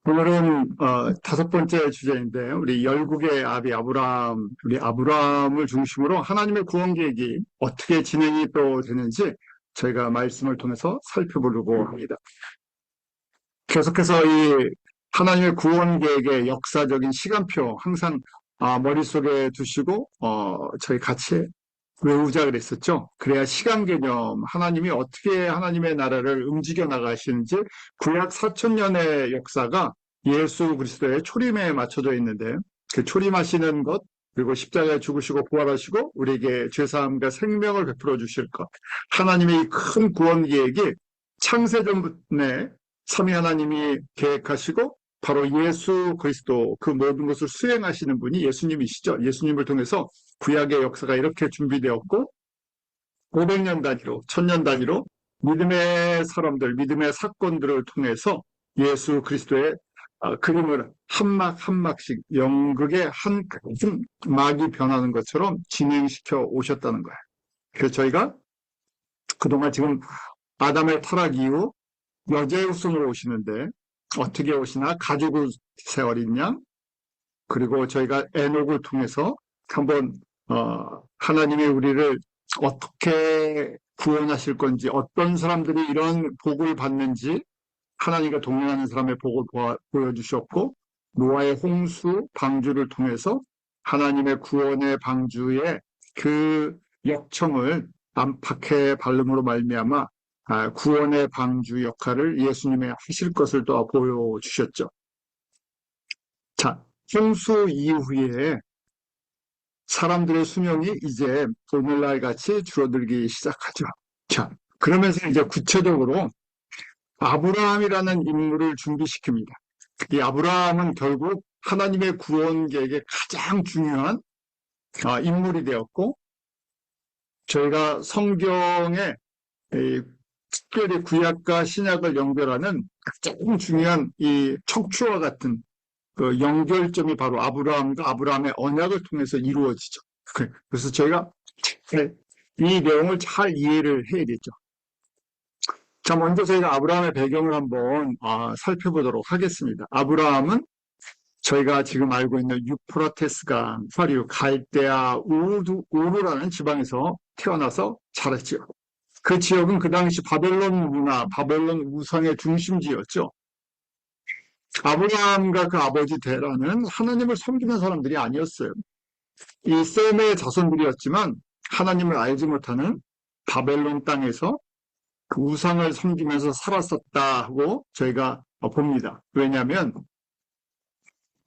오늘은 다섯 번째 주제인데 우리 열국의 아비 아브라함, 우리 아브라함을 중심으로 하나님의 구원 계획이 어떻게 진행이 또 되는지 저희가 말씀을 통해서 살펴보려고 합니다. 계속해서 이 하나님의 구원 계획의 역사적인 시간표 항상 머릿속에 두시고 저희 같이 외우자 그랬었죠. 그래야 시간 개념, 하나님이 어떻게 하나님의 나라를 움직여 나가시는지 구약 4천년의 역사가 예수 그리스도의 초림에 맞춰져 있는데 그 초림하시는 것, 그리고 십자가에 죽으시고 부활하시고 우리에게 죄사함과 생명을 베풀어 주실 것, 하나님의 이 큰 구원 계획이 창세전에 삼위 하나님이 계획하시고 바로 예수 그리스도 그 모든 것을 수행하시는 분이 예수님이시죠. 예수님을 통해서 구약의 역사가 이렇게 준비되었고 500년 단위로 1000년 단위로 믿음의 사람들, 믿음의 사건들을 통해서 예수 그리스도의 그림을 한 막 한 막씩 연극의 한 막이 변하는 것처럼 진행시켜 오셨다는 거예요. 그래서 저희가 그동안 지금 아담의 타락 이후 여자의 후손으로 오시는데 어떻게 오시나? 가죽을 세어린 양, 그리고 저희가 에녹을 통해서 한번 하나님이 우리를 어떻게 구원하실 건지, 어떤 사람들이 이런 복을 받는지 하나님과 동행하는 사람의 복을 보여주셨고, 노아의 홍수 방주를 통해서 하나님의 구원의 방주의 그 역청을 안팎의 발름으로 말미암아 구원의 방주 역할을 예수님이 하실 것을 또 보여주셨죠. 자, 홍수 이후에 사람들의 수명이 이제 오늘날 같이 줄어들기 시작하죠. 자, 그러면서 이제 구체적으로 아브라함이라는 인물을 준비시킵니다. 이 아브라함은 결국 하나님의 구원 계획의 가장 중요한 인물이 되었고, 저희가 성경에 특별히 구약과 신약을 연결하는 가장 중요한 이 척추와 같은 그 연결점이 바로 아브라함과 아브라함의 언약을 통해서 이루어지죠. 그래서 저희가 이 내용을 잘 이해를 해야겠죠. 자, 먼저 저희가 아브라함의 배경을 한번 살펴보도록 하겠습니다. 아브라함은 저희가 지금 알고 있는 유프라테스강, 서류, 갈대아, 우르라는 지방에서 태어나서 자랐지요. 그 지역은 그 당시 바벨론 문화, 바벨론 우상의 중심지였죠. 아브라함과 그 아버지 데라는 하나님을 섬기는 사람들이 아니었어요. 이 셈의 자손들이었지만 하나님을 알지 못하는 바벨론 땅에서 그 우상을 섬기면서 살았었다 하고 저희가 봅니다. 왜냐하면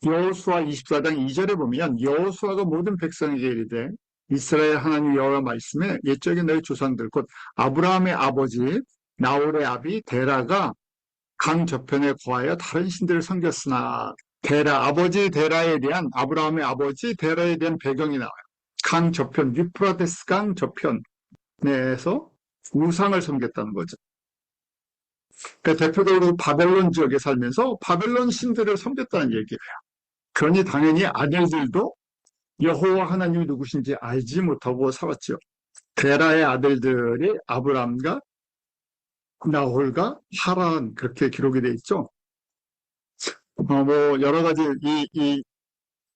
여호수아 24장 2절에 보면 여호수아가 모든 백성에게 이르되 이스라엘 하나님 여호와 말씀에 옛적에 너희 조상들 곧 아브라함의 아버지 나홀의 아비 데라가 강 저편에 거하여 다른 신들을 섬겼으나 데라, 아버지 데라에 대한 아브라함의 아버지 데라에 대한 배경이 나와요. 강 저편, 유프라테스 강 저편에서 우상을 섬겼다는 거죠. 그러니까 대표적으로 바벨론 지역에 살면서 바벨론 신들을 섬겼다는 얘기예요. 그러니 당연히 아들들도 여호와 하나님이 누구신지 알지 못하고 살았죠. 데라의 아들들이 아브라함과 나홀과 하란, 그렇게 기록이 돼 있죠. 뭐 여러 가지 이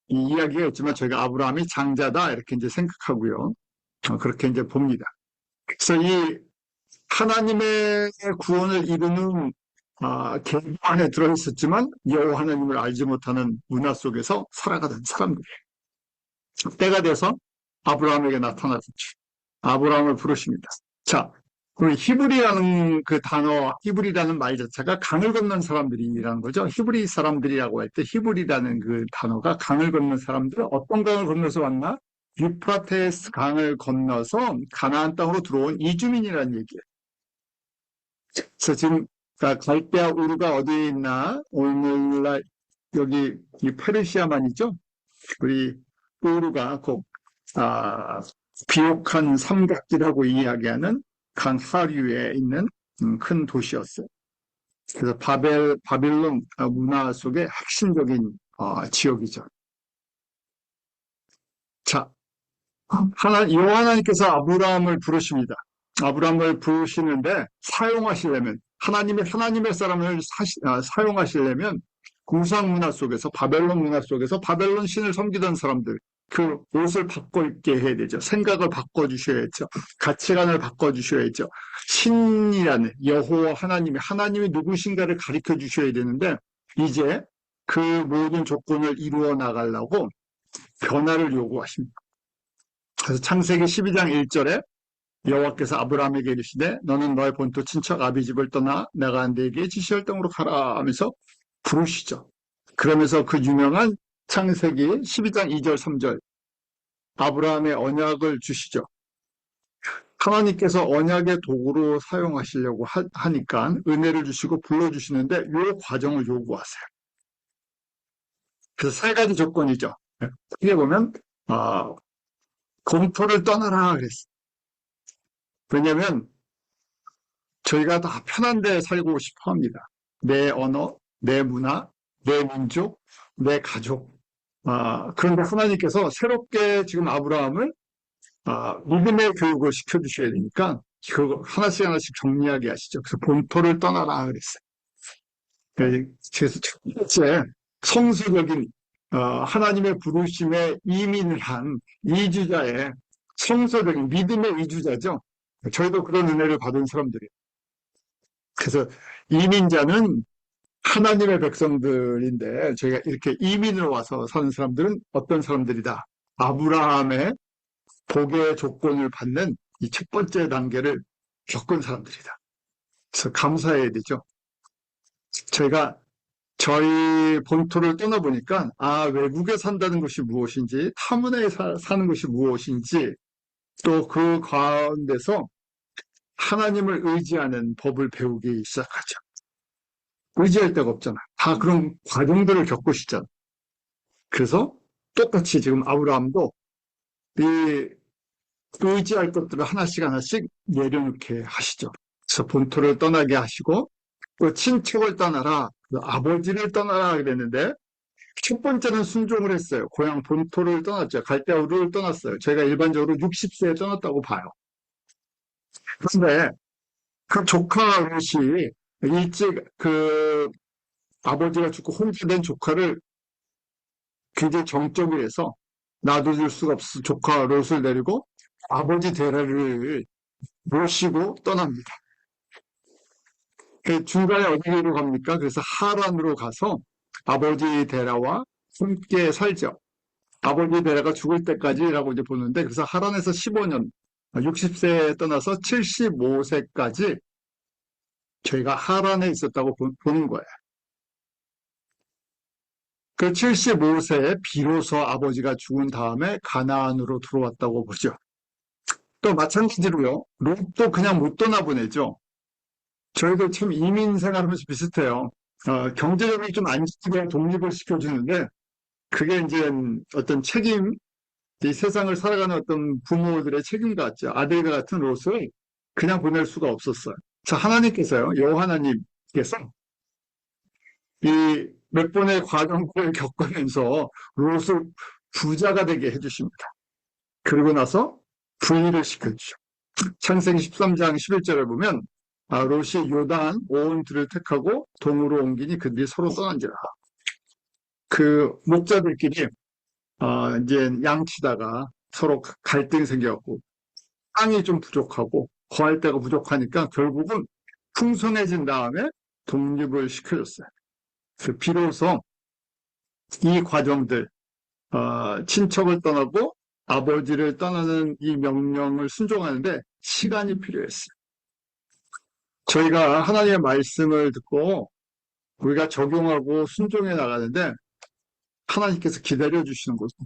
이야기가 있지만 저희가 아브라함이 장자다 이렇게 이제 생각하고요. 그렇게 이제 봅니다. 그래서 이 하나님의 구원을 이루는 계획 안에 들어있었지만 여호와 하나님을 알지 못하는 문화 속에서 살아가던 사람들이에요. 때가 돼서 아브라함에게 나타났죠. 아브라함을 부르십니다. 자, 그 히브리라는 그 단어, 히브리라는 말 자체가 강을 건넌 사람들이라는 거죠. 히브리 사람들이라고 할 때 히브리라는 그 단어가 강을 건넌 사람들은 어떤 강을 건너서 왔나? 유프라테스 강을 건너서 가나안 땅으로 들어온 이주민이라는 얘기예요. 그래서 지금 갈대아 우르가 어디에 있나? 오늘날 여기 이 페르시아만이죠. 우리 우르가 곧 비옥한 삼각지라고 이야기하는 강 하류에 있는 큰 도시였어요. 그래서 바빌론 문화 속의 핵심적인 지역이죠. 자, 여호와 하나님께서 아브라함을 부르십니다. 아브라함을 부르시는데 사용하시려면 하나님의 사람을 사용하시려면 구상 문화 속에서, 바벨론 문화 속에서 바벨론 신을 섬기던 사람들, 그 옷을 바꿔 입게 해야 되죠. 생각을 바꿔주셔야죠. 가치관을 바꿔주셔야죠. 신이라는 여호와 하나님이 누구신가를 가르쳐 주셔야 되는데, 이제 그 모든 조건을 이루어 나가려고 변화를 요구하십니다. 그래서 창세기 12장 1절에 여호와께서 아브라함에게 이르시되 너는 너의 본토 친척 아비 집을 떠나 내가 네게 지시할 땅으로 가라 하면서 부르시죠. 그러면서 그 유명한 창세기 12장 2절 3절 아브라함의 언약을 주시죠. 하나님께서 언약의 도구로 사용하시려고 하니까 은혜를 주시고 불러주시는데 이 과정을 요구하세요. 그래서 세 가지 조건이죠. 크게 보면 본토를 떠나라 그랬어요. 왜냐하면 저희가 다 편한 데 살고 싶어 합니다. 내 언어, 내 문화, 내 민족, 내 가족. 그런데 하나님께서 새롭게 지금 아브라함을 믿음의 교육을 시켜주셔야 되니까 그 하나씩 하나씩 정리하게 하시죠. 그래서 본토를 떠나라 그랬어요. 그래서 첫 번째 성수적인 하나님의 부르심에 이민을 한 이주자의 성서적인 믿음의 이주자죠. 저희도 그런 은혜를 받은 사람들이에요. 그래서 이민자는 하나님의 백성들인데 저희가 이렇게 이민으로 와서 사는 사람들은 어떤 사람들이다. 아브라함의 복의 조건을 받는 이 첫 번째 단계를 겪은 사람들이다. 그래서 감사해야 되죠. 저희가 저희 본토를 떠나보니까 외국에 산다는 것이 무엇인지 타문화에 사는 것이 무엇인지 또 그 가운데서 하나님을 의지하는 법을 배우기 시작하죠. 의지할 데가 없잖아. 다 그런 과정들을 겪으시잖아. 그래서 똑같이 지금 아브라함도 이 의지할 것들을 하나씩 하나씩 내려놓게 하시죠. 그래서 본토를 떠나게 하시고 또 친척을 떠나라, 아버지를 떠나라 그랬는데 첫 번째는 순종을 했어요. 고향 본토를 떠났죠. 갈대아 우르를 떠났어요. 저희가 일반적으로 60세에 떠났다고 봐요. 그런데 그 조카 롯이 일찍 그 아버지가 죽고 혼자 된 조카를 굉장히 정적이 해서 놔둬줄 수가 없어 조카 롯을 내리고 아버지 데라를 모시고 떠납니다. 그 중간에 어디로 갑니까? 그래서 하란으로 가서 아버지 데라와 함께 살죠. 아버지 데라가 죽을 때까지라고 이제 보는데 그래서 하란에서 15년, 60세에 떠나서 75세까지 저희가 하란에 있었다고 보는 거예요. 그 75세에 비로소 아버지가 죽은 다음에 가나안으로 들어왔다고 보죠. 또 마찬가지로요. 롯도 그냥 못 떠나보내죠. 저희도 참 이민 생활하면서 비슷해요. 경제력이 좀 안정되게 독립을 시켜주는데 그게 이제 어떤 책임, 이 세상을 살아가는 어떤 부모들의 책임 같죠. 아들과 같은 롯을 그냥 보낼 수가 없었어요. 자, 하나님께서요. 여호와 하나님께서 이 몇 번의 과정을 겪으면서 롯을 부자가 되게 해주십니다. 그리고 나서 부의를 시켜주죠. 창세기 13장 11절에 보면 롯이 요단 온 들을 택하고 동으로 옮기니 그들이 서로 떠난지라. 그 목자들끼리 이제 양치다가 서로 갈등이 생겨갖고 땅이 좀 부족하고 거할 데가 부족하니까 결국은 풍성해진 다음에 독립을 시켜줬어요. 비로소 이 과정들 친척을 떠나고 아버지를 떠나는 이 명령을 순종하는데 시간이 필요했어요. 저희가 하나님의 말씀을 듣고 우리가 적용하고 순종해 나가는데 하나님께서 기다려 주시는 거죠.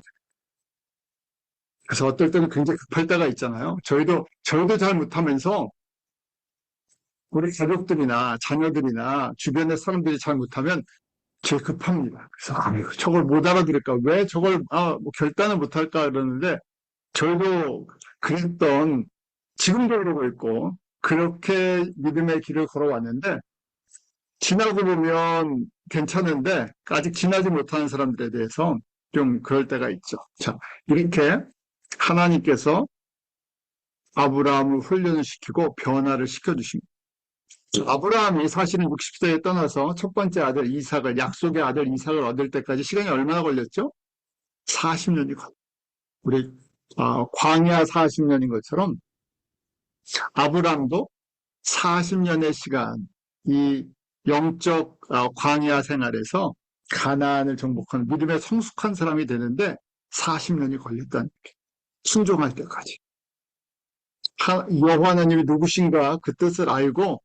그래서 어떨 때는 굉장히 급할 때가 있잖아요. 저희도 잘 못하면서 우리 가족들이나 자녀들이나 주변의 사람들이 잘 못하면 제일 급합니다. 그래서 저걸 못 알아들을까? 왜 저걸 뭐 결단을 못할까? 그러는데 저희도 그랬던 지금도 그러고 있고 그렇게 믿음의 길을 걸어왔는데 지나고 보면 괜찮은데 아직 지나지 못하는 사람들에 대해서 좀 그럴 때가 있죠. 자, 이렇게 하나님께서 아브라함을 훈련을 시키고 변화를 시켜주십니다. 아브라함이 사실은 60세에 떠나서 첫 번째 아들 이삭을, 약속의 아들 이삭을 얻을 때까지 시간이 얼마나 걸렸죠? 40년이 걸렸어요. 우리 광야 40년인 것처럼 아브라함도 40년의 시간, 이 영적 광야 생활에서 가나안을 정복하는 믿음의 성숙한 사람이 되는데 40년이 걸렸다는 거예요. 순종할 때까지. 여호와 하나님이 누구신가 그 뜻을 알고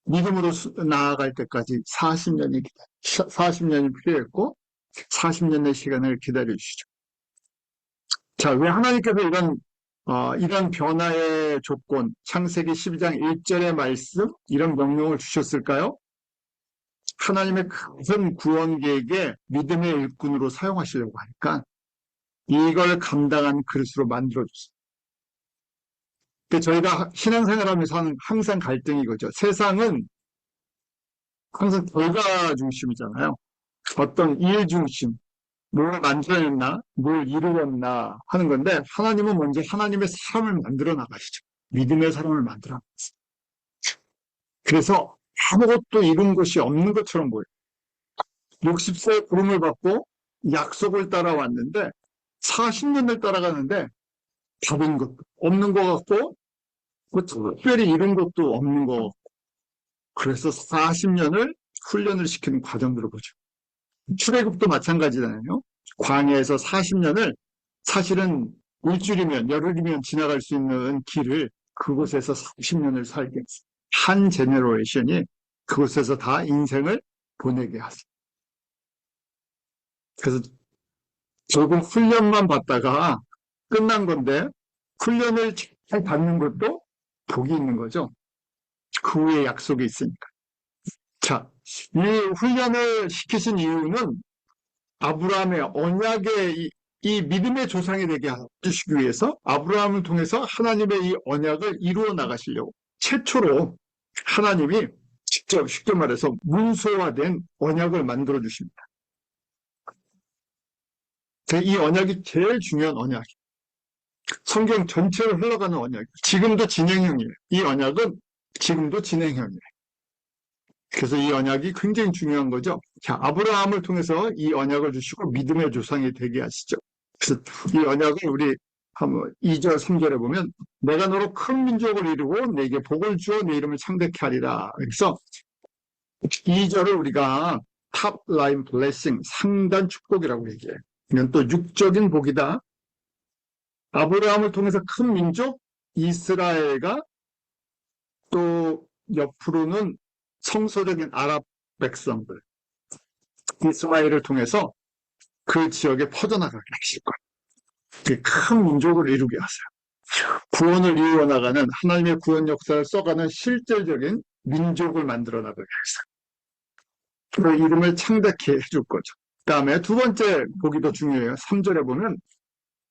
믿음으로 나아갈 때까지 40년이 필요했고 40년의 시간을 기다려 주시죠. 자, 왜 하나님께서 이런 변화의 조건, 창세기 12장 1절의 말씀, 이런 명령을 주셨을까요? 하나님의 큰 구원 계획에 믿음의 일꾼으로 사용하시려고 하니까 이걸 감당한 그릇으로 만들어줬어요. 저희가 신앙생활하면서 하는 항상 갈등이 이거죠. 세상은 항상 결과 중심이잖아요. 어떤 일 중심, 뭘 만들어냈나, 뭘 이루었나 하는 건데 하나님은 먼저 하나님의 사람을 만들어 나가시죠. 믿음의 사람을 만들어 나가시죠. 그래서 아무것도 이룬 것이 없는 것처럼 보여요. 60세 부름을 받고 약속을 따라왔는데 40년을 따라가는데 받은 것도 없는 것 같고 특별히 이룬 것도 없는 것 같고 그래서 40년을 훈련을 시키는 과정들을 보죠. 출애굽도 마찬가지잖아요. 광야에서 40년을 사실은 일주일이면 열흘이면 지나갈 수 있는 길을 그곳에서 30년을 살게 했어요. 한 제너레이션이 그곳에서 다 인생을 보내게 하세요. 그래서 결국 훈련만 받다가 끝난 건데 훈련을 잘 받는 것도 복이 있는 거죠. 그 후에 약속이 있으니까. 자, 이 훈련을 시키신 이유는 아브라함의 언약의 이 믿음의 조상이 되게 해주시기 위해서 아브라함을 통해서 하나님의 이 언약을 이루어 나가시려고 최초로 하나님이 직접 쉽게 말해서 문서화된 언약을 만들어 주십니다. 이 언약이 제일 중요한 언약이에요. 성경 전체를 흘러가는 언약. 지금도 진행형이에요. 이 언약은 지금도 진행형이에요. 그래서 이 언약이 굉장히 중요한 거죠. 자, 아브라함을 통해서 이 언약을 주시고 믿음의 조상이 되게 하시죠. 그래서 이 언약을 우리 한번 2절, 3절에 보면 내가 너로 큰 민족을 이루고 내게 복을 주어 내 이름을 창대케 하리라. 그래서 2절을 우리가 탑 라인 블레싱, 상단 축복이라고 얘기해요. 이건 또 육적인 복이다. 아브라함을 통해서 큰 민족 이스라엘과 또 옆으로는 성소적인 아랍 백성들 이스마엘을 통해서 그 지역에 퍼져나가게 하실 거예요. 큰 민족을 이루게 하세요. 구원을 이루어 나가는 하나님의 구원 역사를 써가는 실질적인 민족을 만들어 나가게 하세요. 그 이름을 창대케 해줄 거죠. 그 다음에 두 번째 복이 더 중요해요. 3절에 보면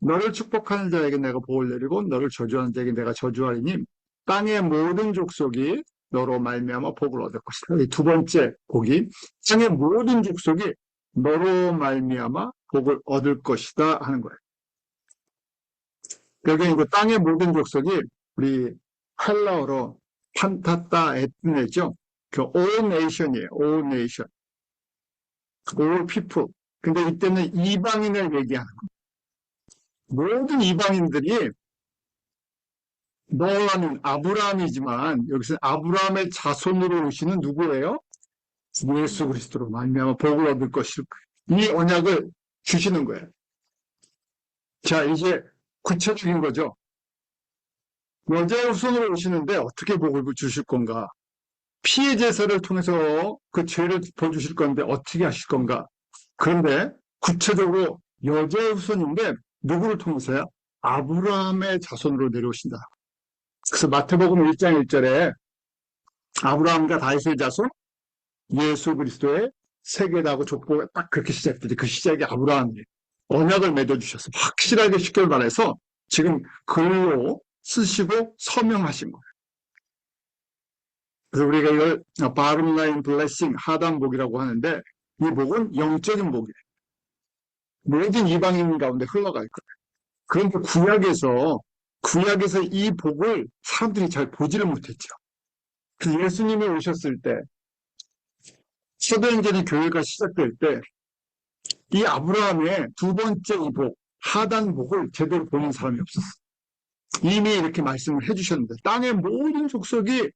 너를 축복하는 자에게 내가 복을 내리고 너를 저주하는 자에게 내가 저주하리니 땅의 모든 족속이 너로 말미암아 복을 얻을 것이다. 이 두 번째 복이 땅의 모든 족속이 너로 말미암아 복을 얻을 것이다 하는 거예요. 여기 이거 땅의 모든 족속이 우리 헬라어로 판타타 에트네죠. 그 all nation이에요. all nation. all people. 근데 이때는 이방인을 얘기하는 거예요. 모든 이방인들이 너는 아브라함이지만 여기서 아브라함의 자손으로 오시는 누구예요? 예수 그리스도로 말미암아 복을 얻을 것일 거예요. 이 언약을 주시는 거예요. 자, 이제 구체적인 거죠. 여자의 후손으로 오시는데 어떻게 복을 주실 건가? 피해 제사를 통해서 그 죄를 덮어주실 건데 어떻게 하실 건가? 그런데 구체적으로 여자의 후손인데 누구를 통해서요? 아브라함의 자손으로 내려오신다. 그래서 마태복음 1장 1절에 아브라함과 다윗의 자손 예수 그리스도의 세계다고 족보가 딱 그렇게 시작되지. 그 시작이 아브라함이에요. 언약을 맺어주셔서 확실하게 쉽게 말해서 지금 글로 쓰시고 서명하신 거예요. 그래서 우리가 이걸 바름라인 블레싱 하단복이라고 하는데 이 복은 영적인 복이에요. 모든 이방인 가운데 흘러갈 거예요. 그런데 구약에서 이 복을 사람들이 잘 보지를 못했죠. 그 예수님이 오셨을 때, 사도행전의 교회가 시작될 때, 이 아브라함의 두 번째 이 복, 하단복을 제대로 보는 사람이 없었어. 이미 이렇게 말씀을 해주셨는데, 땅의 모든 족속이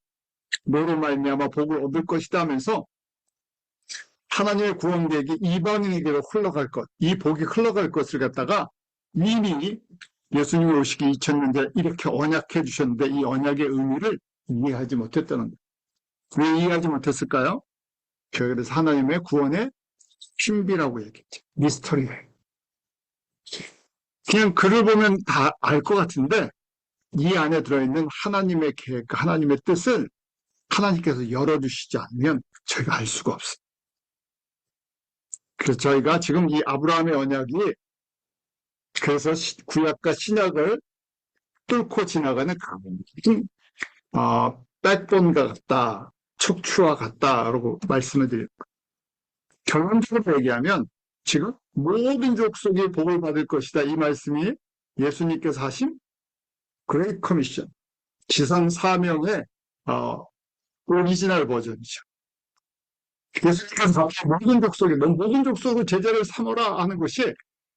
너로 말미암아 복을 얻을 것이다 하면서 하나님의 구원 계획이 이방인에게로 흘러갈 것, 이 복이 흘러갈 것을 갖다가 이미 예수님이 오시기 2000년 전에 이렇게 언약해 주셨는데 이 언약의 의미를 이해하지 못했다는 거예요. 왜 이해하지 못했을까요? 그래서 하나님의 구원의 신비라고 얘기했죠. 미스터리예요. 그냥 글을 보면 다 알 것 같은데 이 안에 들어있는 하나님의 계획, 하나님의 뜻을 하나님께서 열어주시지 않으면 저희가 알 수가 없어요. 그래서 저희가 지금 이 아브라함의 언약이 그래서 구약과 신약을 뚫고 지나가는 백본과 같다, 척추와 같다라고 말씀을 드립니다. 결론적으로 얘기하면 지금 모든 족속이 복을 받을 것이다. 이 말씀이 예수님께서 하신 그레이트 커미션, 지상 사명의 오리지널 버전이죠. 예수님께서 모든 족속으로 제자를 삼으라 하는 것이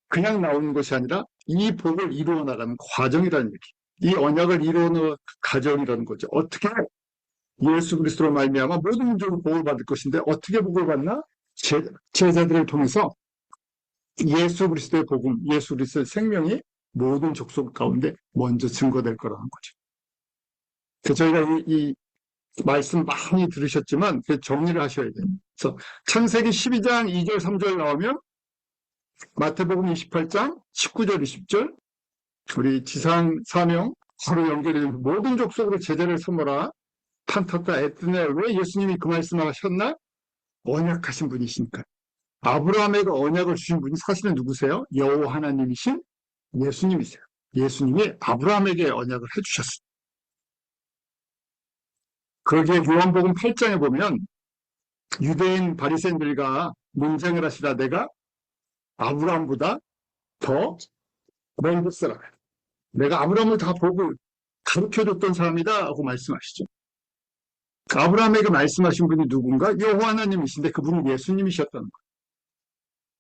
그냥 나오는 것이 아니라 이 복을 이루어 나가는 과정이라는 얘기. 이 언약을 이루는 과정이라는 거죠. 어떻게 예수 그리스도로 말미암아 모든 민족으로 복을 받을 것인데 어떻게 복을 받나? 제자들을 통해서 예수 그리스도의 복음, 예수 그리스도의 생명이 모든 족속 가운데 먼저 증거될 거라는 거죠. 그래서 저희가 이 말씀 많이 들으셨지만 정리를 하셔야 돼요. 그래서 창세기 12장 2절 3절 나오면 마태복음 28장 19절 20절 우리 지상 사명 서로 연결되는 모든 족속으로 제자를 삼으라. 판타타 에트네. 왜 예수님이 그 말씀을 하셨나? 언약하신 분이시니까. 아브라함에게 언약을 주신 분이 사실은 누구세요? 여호와 하나님이신 예수님이세요. 예수님이 아브라함에게 언약을 해주셨어요. 그러기에 요한복음 8장에 보면 유대인 바리새인들과 논쟁을 하시다 내가 아브라함보다 더 먼저 살아. 내가 아브라함을 다 보고 가르쳐줬던 사람이다 하고 말씀하시죠. 아브라함에게 말씀하신 분이 누군가? 여호와 하나님이신데 그분은 예수님이셨다는 거예요.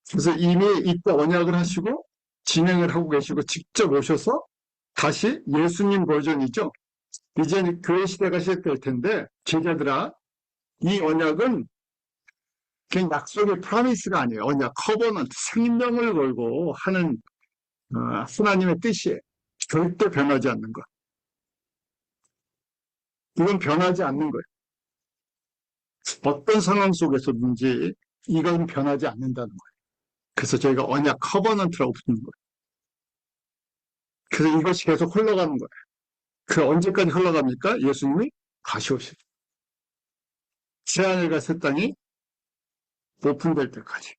그래서 이미 이때 언약을 하시고 진행을 하고 계시고 직접 오셔서 다시 예수님 버전이죠. 이제 교회 시대가 시작될 텐데 제자들아 이 언약은 그냥 약속의 프라미스가 아니에요. 언약, 커버넌트, 생명을 걸고 하는 하나님의 뜻이에요. 절대 변하지 않는 것. 이건 변하지 않는 거예요. 어떤 상황 속에서든지 이건 변하지 않는다는 거예요. 그래서 저희가 언약 커버넌트라고 부르는 거예요. 그래서 이것이 계속 흘러가는 거예요. 그 언제까지 흘러갑니까? 예수님이 다시 오실 때. 새하늘과 새 땅이 오픈될 때까지.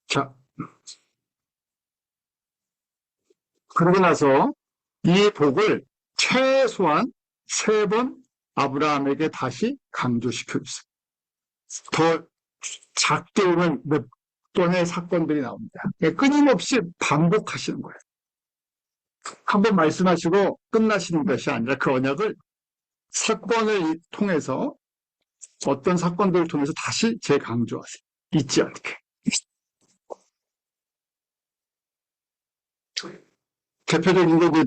자, 그러고 나서 이 복을 최소한 3번 아브라함에게 다시 강조시켜 주세요. 더 작게 오면 몇 번의 사건들이 나옵니다. 끊임없이 반복하시는 거예요. 한번 말씀하시고 끝나시는 것이 아니라 그 언약을 사건을 통해서 어떤 사건들을 통해서 다시 재강조하세요. 잊지 않게. 대표적인 게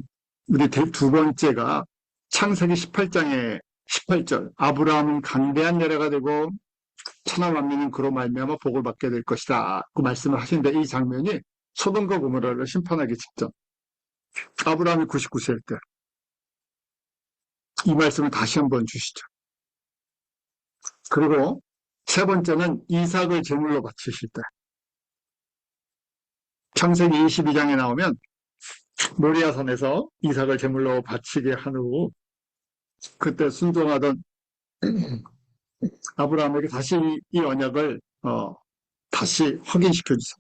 우리 두 번째가 창세기 18장의 18절 아브라함은 강대한 나라가 되고 천하 만민은 그로 말미암아 복을 받게 될 것이다 그 말씀을 하시는데 이 장면이 소돔과 고모라를 심판하기 직전 아브라함이 99세일 때 이 말씀을 다시 한번 주시죠. 그리고 세 번째는 이삭을 제물로 바치실 때 창세기 22장에 나오면 모리아산에서 이삭을 제물로 바치게 한 후 그때 순종하던 아브라함에게 다시 이 언약을 다시 확인시켜 주세요.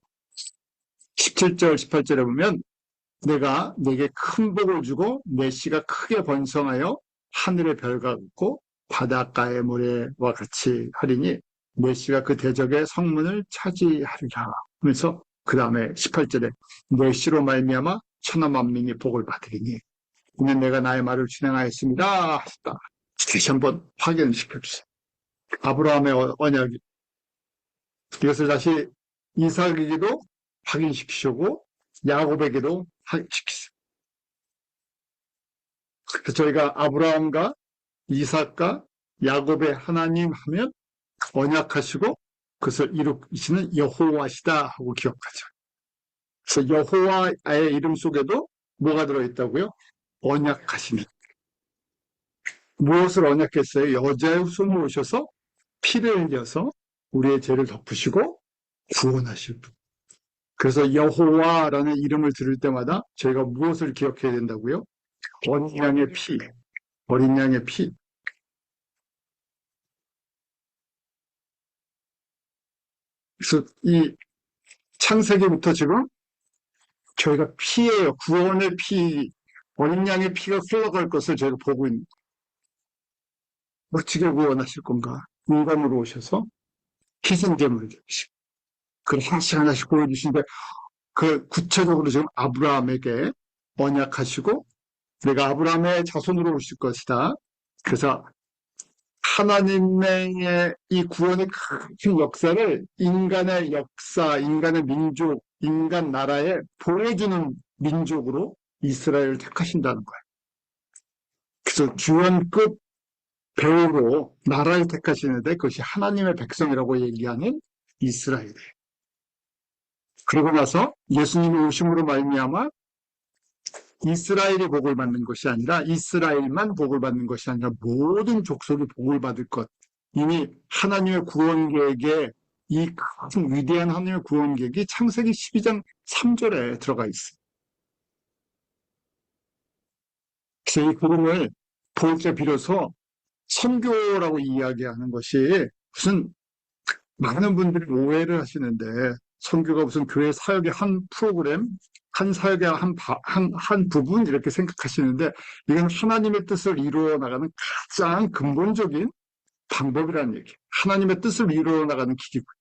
17절 18절에 보면 내가 네게 큰 복을 주고 내 씨가 크게 번성하여 하늘의 별과 같고 바닷가의 모래와 같이 하리니 내 씨가 그 대적의 성문을 차지하리라 하면서 그 다음에 18절에 내 씨로 말미암아 천하 만민이 복을 받으리니 이는 내가 나의 말을 진행하였습니다. 하셨다. 다시 한번 확인시켜 주세요. 아브라함의 언약이 이것을 다시 이삭에게도 확인시키시고 야곱에게도 확인시키세요. 그래서 저희가 아브라함과 이삭과 야곱의 하나님 하면 언약하시고 그것을 이루시는 여호와시다 하고 기억하죠. 그래서 여호와의 이름 속에도 뭐가 들어있다고요? 언약하시는. 무엇을 언약했어요? 여자의 손을 오셔서 피를 흘려서 우리의 죄를 덮으시고 구원하실 분. 그래서 여호와라는 이름을 들을 때마다 저희가 무엇을 기억해야 된다고요? 어린 양의 피, 어린 양의 피. 그래서 이 창세기부터 지금 저희가 피예요. 구원의 피, 어린 양의 피가 흘러갈 것을 저희가 보고 있는 거예요. 어떻게 구원하실 건가? 인간으로 오셔서 희생제물을 드리시고 그걸 하나씩 하나씩 보여주시는데 그 구체적으로 지금 아브라함에게 언약하시고 내가 아브라함의 자손으로 오실 것이다. 그래서 하나님의 이 구원의 큰 역사를 인간의 역사, 인간의 민족, 인간 나라에 보여주는 민족으로 이스라엘을 택하신다는 거예요. 그래서 주연급 배우로 나라를 택하시는데 그것이 하나님의 백성이라고 얘기하는 이스라엘이에요. 그러고 나서 예수님이 오심으로 말미암아 이스라엘이 복을 받는 것이 아니라 이스라엘만 복을 받는 것이 아니라 모든 족속이 복을 받을 것. 이미 하나님의 구원 계획에 이 큰 위대한 하나님의 구원 계획이 창세기 12장 3절에 들어가 있어요. 그래서 이 그림을 볼 때 비로소 선교라고 이야기하는 것이 무슨 많은 분들이 오해를 하시는데 선교가 무슨 교회 사역의 한 프로그램, 한 사역의 한 부분 이렇게 생각하시는데 이건 하나님의 뜻을 이루어 나가는 가장 근본적인 방법이라는 얘기예요. 하나님의 뜻을 이루어 나가는 기기고요.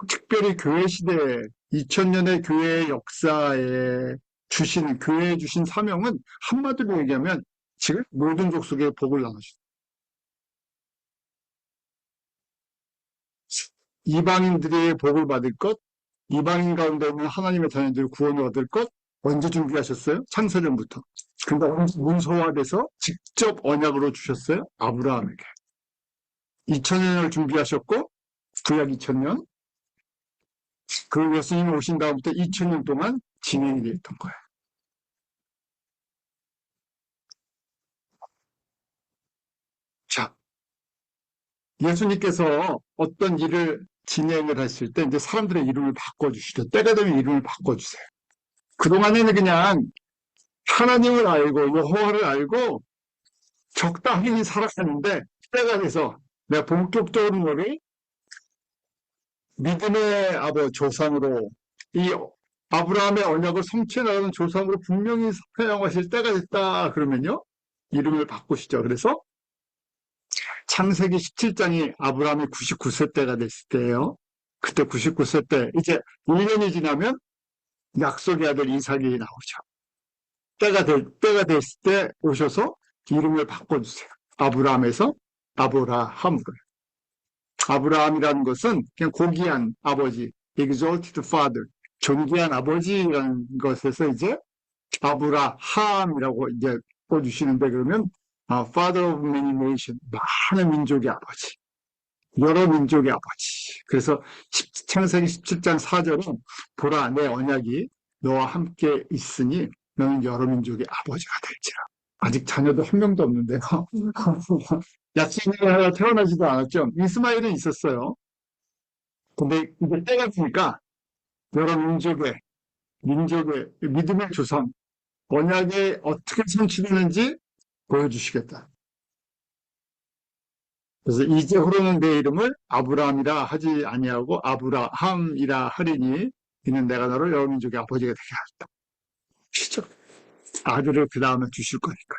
특별히 교회 시대에 2000년의 교회의 역사에 교회에 주신 사명은 한마디로 얘기하면 지금 모든 족속에 복을 나누시다. 이방인들이 복을 받을 것, 이방인 가운데 있는 하나님의 자녀들이 구원을 얻을 것 언제 준비하셨어요? 창세전부터. 그러니까 문서화돼서 직접 언약으로 주셨어요? 아브라함에게. 2000년을 준비하셨고 구약 2000년 그 예수님이 오신 다음부터 2000년 동안 진행이 됐던 거예요. 자, 예수님께서 어떤 일을 진행을 했을 때 이제 사람들의 이름을 바꿔주시죠. 때가 되면 이름을 바꿔주세요. 그동안에는 그냥 하나님을 알고 여호와를 알고 적당히 살아가는데 때가 돼서 내가 본격적으로 너를 믿음의 아버 조상으로 이 아브라함의 언약을 성취해 나가는 조상으로 분명히 사용하실 때가 됐다 그러면요 이름을 바꾸시죠. 그래서 창세기 17장이 아브라함이 99세 때가 됐을 때예요. 그때 99세 때 이제 1년이 지나면 약속의 아들 이삭이 나오죠. 때가 됐을 때 오셔서 이름을 바꿔주세요. 아브라함에서 아브라함으로. 아브라함이라는 것은 그냥 고귀한 아버지, exalted father, 존귀한 아버지라는 것에서 이제 아브라함이라고 이제 바꿔주시는데 그러면 father of many nations, 많은 민족의 아버지, 여러 민족의 아버지. 그래서 창세기 17장 4절은 보라 내 언약이 너와 함께 있으니 너는 여러 민족의 아버지가 될지라. 아직 자녀도 한 명도 없는데요. 야친이 하나 태어나지도 않았죠. 이스마엘은 있었어요. 근데 이제 때가 되니까 여러 민족의 믿음의 조상, 언약이 어떻게 성취되는지 보여주시겠다. 그래서 이제후로는 내 이름을 아브라함이라 하지 아니하고 아브라함이라 하리니 이는 내가 너를 여러 민족의 아버지가 되게 하겠다. 진짜 아들을 그 다음에 주실 거니까.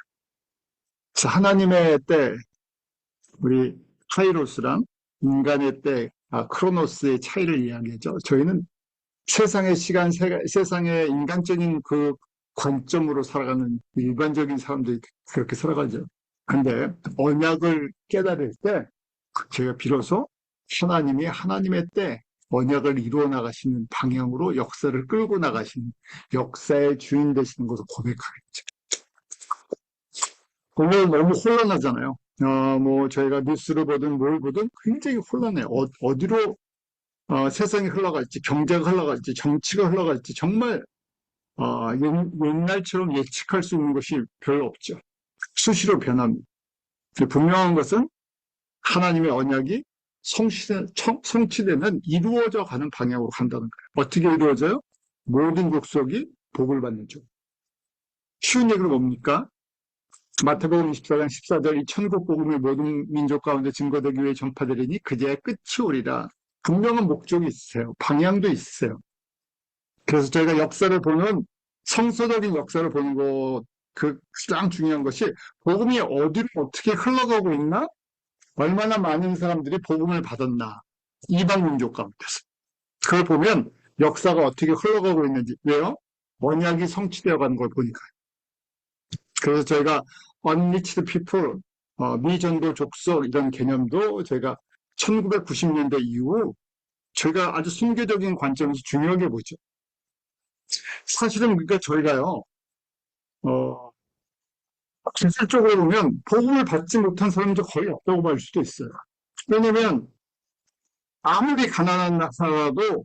그래서 하나님의 때 우리 카이로스랑 인간의 때 크로노스의 차이를 이야기하죠. 저희는 세상의 시간, 세상의 인간적인 그 관점으로 살아가는 일반적인 사람들이 그렇게 살아가죠. 근데 언약을 깨달을 때 제가 비로소 하나님이 하나님의 때 언약을 이루어 나가시는 방향으로 역사를 끌고 나가시는 역사의 주인 되시는 것을 고백하겠죠. 오늘 너무 혼란하잖아요. 뭐 저희가 뉴스를 보든 뭘 보든 굉장히 혼란해요. 어디로 세상이 흘러갈지, 경제가 흘러갈지, 정치가 흘러갈지 정말 옛날처럼 예측할 수 있는 것이 별로 없죠. 수시로 변합니다. 분명한 것은 하나님의 언약이 성취되는 이루어져 가는 방향으로 간다는 거예요. 어떻게 이루어져요? 모든 족속이 복을 받는 쪽. 쉬운 얘기로 뭡니까? 마태복음 24장 14절 이 천국 복음이 모든 민족 가운데 증거되기 위해 전파되리니 그제야 끝이 오리라. 분명한 목적이 있으세요. 방향도 있으세요. 그래서 저희가 역사를 보는 성서적인 역사를 보는 것, 그 가장 중요한 것이 복음이 어디로 어떻게 흘러가고 있나? 얼마나 많은 사람들이 복음을 받았나? 이방 민족 가운데서. 그걸 보면 역사가 어떻게 흘러가고 있는지. 왜요? 언약이 성취되어 가는 걸 보니까요. 그래서 저희가 unreached people, 미전도 족속 이런 개념도 저희가 1990년대 이후 저희가 아주 순교적인 관점에서 중요하게 보죠. 사실은 그러니까 저희가요, 기술적으로 보면 복음을 받지 못한 사람도 거의 없다고 말 수도 있어요. 왜냐면 아무리 가난한 나라도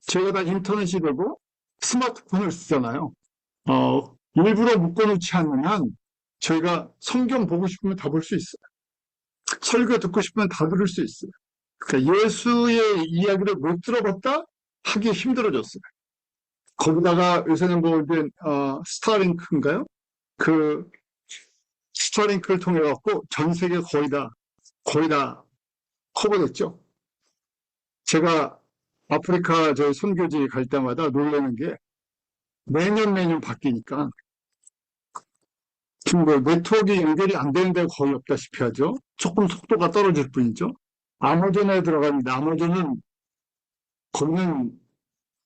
저희가 다 인터넷이 되고 스마트폰을 쓰잖아요. 일부러 묶어놓지 않는 한 저희가 성경 보고 싶으면 다 볼 수 있어요. 설교 듣고 싶으면 다 들을 수 있어요. 그러니까 예수의 이야기를 못 들어봤다 하기 힘들어졌어요. 거기다가 요새는 뭐 이제 스타링크인가요? 그 스타링크를 통해 갖고 전 세계 거의 다 커버됐죠. 제가 아프리카 저희 선교지 갈 때마다 놀라는 게 매년 바뀌니까 지금 뭐 네트워크 연결이 안 되는 데가 거의 없다시피 하죠. 조금 속도가 떨어질 뿐이죠. 아마존에 들어가는데 아마존은 거기는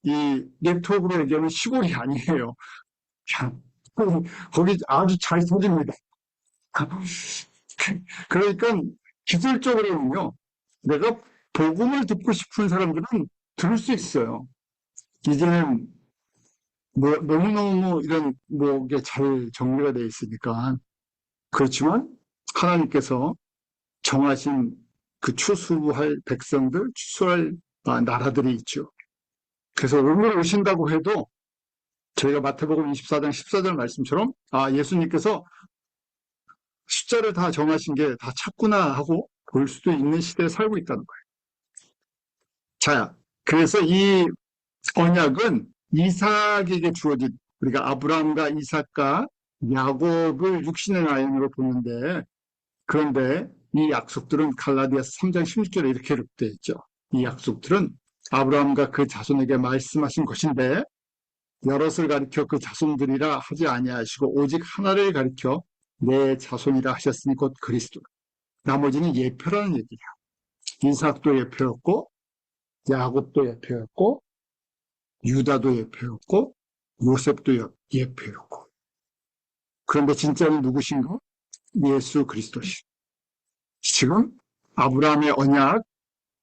이 네트워크로 얘기하면 시골이 아니에요. 거기 아주 잘 터집니다. 그러니까 기술적으로는요, 내가 복음을 듣고 싶은 사람들은 들을 수 있어요. 이제는 뭐, 너무너무 이런 게 잘 정리가 되어 있으니까. 그렇지만 하나님께서 정하신 그 추수할 백성들, 추수할 나라들이 있죠. 그래서 오늘 오신다고 해도 저희가 마태복음 24장 14절 말씀처럼 예수님께서 숫자를 다 정하신 게 다 찼구나 하고 볼 수도 있는 시대에 살고 있다는 거예요. 자, 그래서 이 언약은 이삭에게 주어진, 우리가 아브라함과 이삭과 야곱을 육신의 라인으로 보는데, 그런데 이 약속들은 갈라디아서 3장 16절에 이렇게 기록되어 있죠. 이 약속들은 아브라함과 그 자손에게 말씀하신 것인데 여럿을 가리켜 그 자손들이라 하지 아니하시고 오직 하나를 가리켜 내 자손이라 하셨으니 곧 그리스도. 나머지는 예표라는 얘기예요. 이삭도 예표였고 야곱도 예표였고 유다도 예표였고 요셉도 예표였고. 그런데 진짜는 누구신가? 예수 그리스도시. 지금 아브라함의 언약,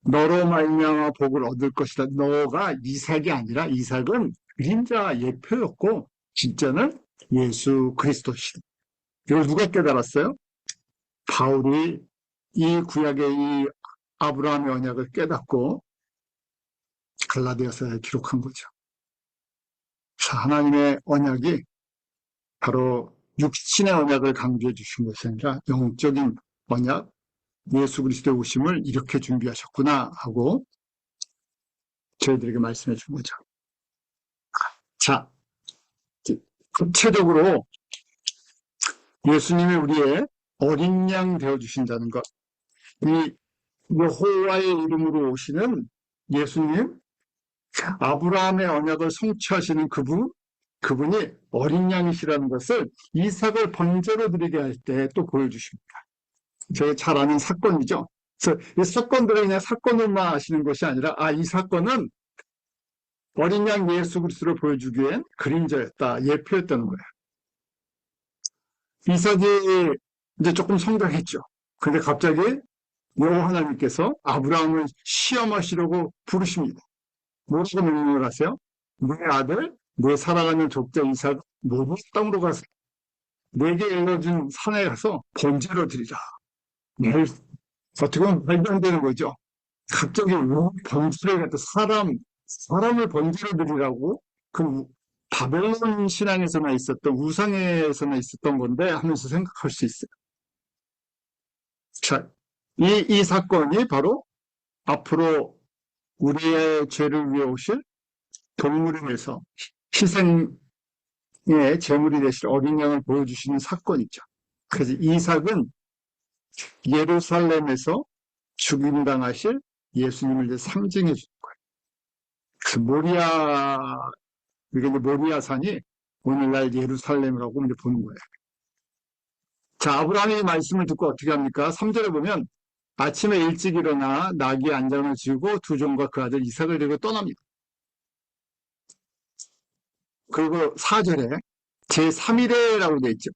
너로 말미암아 복을 얻을 것이다. 너가 이삭이 아니라 이삭은 그림자 예표였고 진짜는 예수 그리스도시다. 이걸 누가 깨달았어요? 바울이 이 구약의 이 아브라함의 언약을 깨닫고 갈라디아서에 기록한 거죠. 하나님의 언약이 바로 육신의 언약을 강조해 주신 것이 아니라 영적인 언약, 예수 그리스도의 오심을 이렇게 준비하셨구나 하고 저희들에게 말씀해 준 거죠. 자, 구체적으로 예수님이 우리의 어린 양 되어 주신다는 것. 이 여호와의 이름으로 오시는 예수님, 아브라함의 언약을 성취하시는 그분이 어린 양이시라는 것을 이삭을 번제로 드리게 할 때 또 보여주십니다. 저희 잘 아는 사건이죠. 그래서 이 사건들을 그냥 사건을만 아시는 것이 아니라 이 사건은 어린 양 예수 그리스도를 보여주기 위한 그림자였다, 예표였다는 거예요. 이삭이 이제 조금 성장했죠. 근데 갑자기 여호와 하나님께서 아브라함을 시험하시려고 부르십니다. 뭐라고 명령을 하세요? 내 아들, 내 사랑하는 족자 이삭 모든 땅으로 가서 내게 일러준 산에 가서 번제로 드리라. 어떻게 보면 말도 안 되는 거죠. 갑자기 왜 번제를 갖다 사람을 번제로 드리라고? 그 바벨론 신앙에서나 있었던, 우상에서나 있었던 건데 하면서 생각할 수 있어요. 자, 이 사건이 바로 앞으로 우리의 죄를 위해 오실 동물을 위해서 희생의 제물이 되실 어린 양을 보여주시는 사건이죠. 그래서 이삭은 예루살렘에서 죽임당하실 예수님을 이제 상징해 주는 거예요. 그 이게 모리아 산이 오늘날 예루살렘이라고 이제 보는 거예요. 자, 아브라함이 말씀을 듣고 어떻게 합니까? 3절에 보면 아침에 일찍 일어나 나귀 안장을 지고 두 종과 그 아들 이삭을 데리고 떠납니다. 그리고 4절에 제3일에라고 되어 있죠.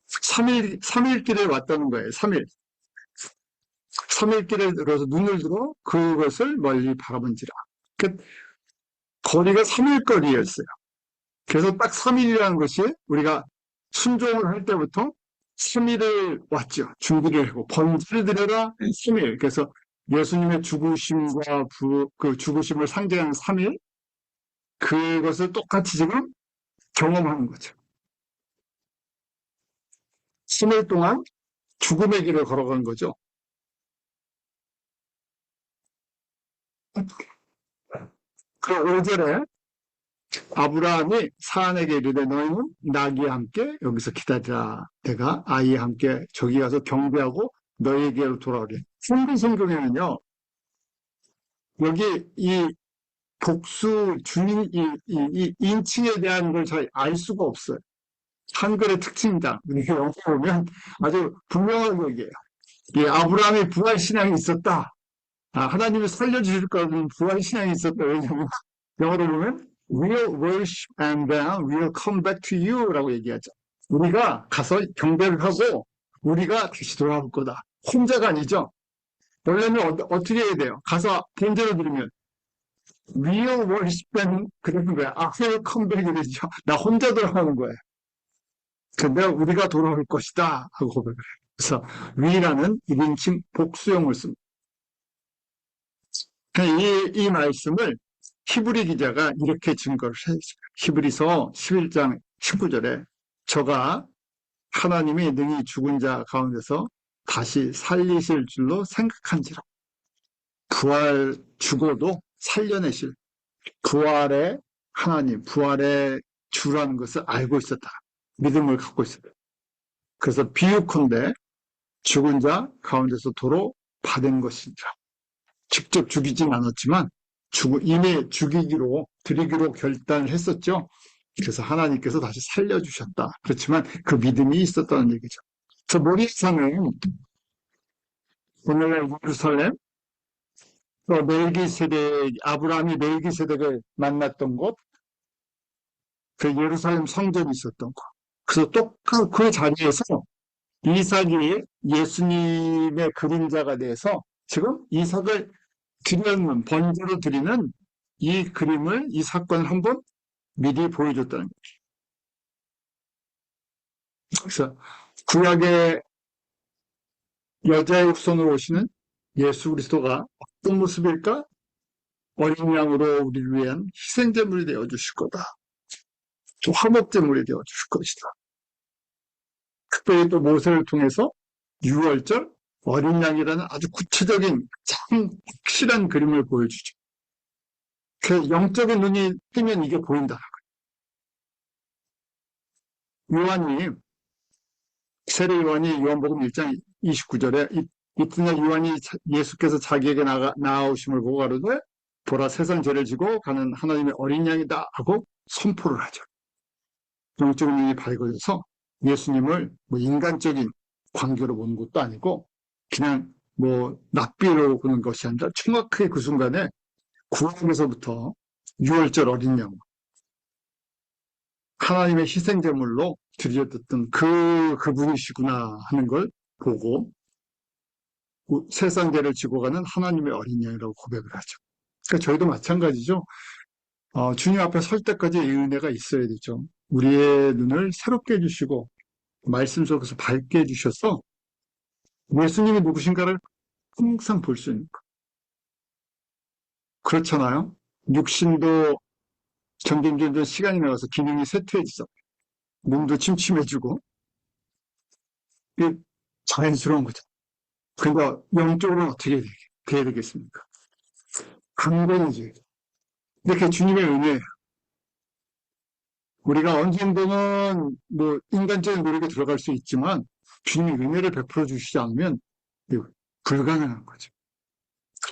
3일길에 왔다는 거예요. 3일. 3일길에 들어서 눈을 들어 그것을 멀리 바라본지라. 그 거리가 3일 거리였어요. 그래서 딱 3일이라는 것이 우리가 순종을 할 때부터 3일을 왔죠. 준비를 하고 번제를 드려라 3일. 그래서 예수님의 죽으심과 그 죽으심을 상징하는 3일, 그것을 똑같이 지금 경험하는 거죠. 3일 동안 죽음의 길을 걸어간 거죠. 그 5절에 아브라함이 사안에게 이르되 너희는 나귀와 함께 여기서 기다리라. 내가 아이와 함께 저기 가서 경배하고 너희에게로 돌아오리. 신비 성경에는요, 여기 이 복수 주인, 이 인칭에 대한 걸 잘 알 수가 없어요. 한글의 특징이다. 이렇게 영어 보면 아주 분명한 얘기예요. 이 아브라함의 부활신앙이 있었다. 하나님이 살려주실 거라는 부활신앙이 있었다. 왜냐하면 영어로 보면 we'll worship and then we'll come back to you 라고 얘기하죠. 우리가 가서 경배를 하고 우리가 다시 돌아올 거다. 혼자가 아니죠. 원래는 어떻게 해야 돼요? 가서 번제를 드리면 we'll worship and 그러는 거야. we'll come back 이러죠. 나 혼자 돌아오는 거예요. 근데 우리가 돌아올 것이다 하고 고백을 해요. 그래서 we라는 1인칭 복수형을 씁니다. 이 말씀을 히브리 기자가 이렇게 증거를 했어요. 히브리서 11장 19절에 저가 하나님이 능히 죽은 자 가운데서 다시 살리실 줄로 생각한지라. 부활 죽어도 살려내실 부활의 하나님, 부활의 주라는 것을 알고 있었다. 믿음을 갖고 있었다. 그래서 비유컨대 죽은 자 가운데서 도로 받은 것이니라. 직접 죽이진 않았지만 이미 드리기로 결단을 했었죠. 그래서 하나님께서 다시 살려주셨다. 그렇지만 그 믿음이 있었다는 얘기죠. 그래서 모리아산은 오늘날 예루살렘, 또 아브라함이 멜기세덱을 만났던 곳, 그 예루살렘 성전이 있었던 곳. 그래서 또 그 자리에서 이삭이 예수님의 그림자가 돼서 지금 이삭을 번제로 드리는 이 그림을, 이 사건을 한번 미리 보여줬다는 거죠. 그래서 구약의 여자의 후손으로 오시는 예수 그리스도가 어떤 모습일까? 어린 양으로 우리를 위한 희생제물이 되어주실 거다. 또 화목제물이 되어주실 것이다. 특별히 또 모세를 통해서 6월절 어린 양이라는 아주 구체적인 참 확실한 그림을 보여주죠. 그 영적인 눈이 뜨면 이게 보인다는 거예요. 세례 요한이 요한복음 1장 29절에 이튿날 요한이 예수께서 자기에게 나아오심을 보고 가로되 보라 세상 죄를 지고 가는 하나님의 어린 양이다 하고 선포를 하죠. 영적인 눈이 밝아져서 예수님을 인간적인 관계로 보는 것도 아니고 그냥 낯비로 보는 것이 아니라 정확하게 그 순간에 구약에서부터 유월절 어린 양, 하나님의 희생제물로 드려졌던 그분이시구나 하는 걸 보고 세상 죄를 지고 가는 하나님의 어린 양이라고 고백을 하죠. 그러니까 저희도 마찬가지죠. 주님 앞에 설 때까지 이 은혜가 있어야 되죠. 우리의 눈을 새롭게 해주시고 말씀 속에서 밝게 해주셔서 예수님이 누구신가를 항상 볼 수 있는 것. 그렇잖아요. 육신도 점점 시간이 나가서 기능이 쇠퇴해지죠. 몸도 침침해지고 이게 자연스러운 거죠. 그러니까 영적으로는 어떻게 돼야 되겠습니까? 강건해져야 돼. 이렇게 주님의 은혜, 우리가 어느 정도는 뭐 인간적인 노력에 들어갈 수 있지만 주님이 은혜를 베풀어 주시지 않으면 불가능한 거죠.